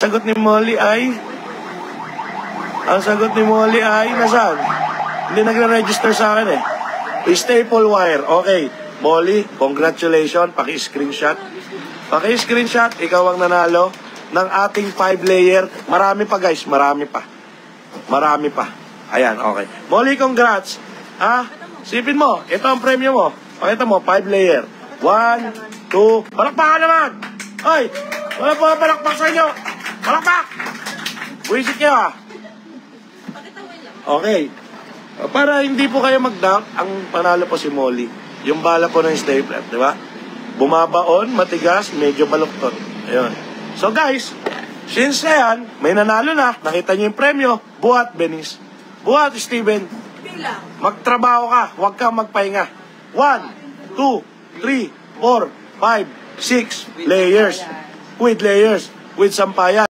sagot ni Molly ay... Ang sagot ni Molly ay... Nasaan? Hindi nagre-register sa akin eh. Staple wire. Okay. Molly, congratulations. Paki-screenshot. Paki-screenshot. Ikaw ang nanalo ng ating 5-layer. Marami pa guys. Marami pa. Marami pa. Ayan, okay. Molly, congrats. Ha? Sipin mo. Ito ang premyo mo. Pakita mo, 5-layer. 1, 2. Palakpakan naman! Hoy! Wala po ang palakpak sa inyo! Palakpak! Buisit kayo ha! Okay. Para hindi po kayo mag-doubt, ang panalo po si Molly. Yung bala po ng stapler, di ba? Bumabaon, matigas, medyo baluktot. Ayun. So guys, since yan, may nanalo na, nakita niyo yung premyo, buhat, Benis. Buhat, Steven. Magtrabaho ka, huwag kang magpahinga. 1, 2, 3, 4, 5, 6 layers. With layers. With sampayan.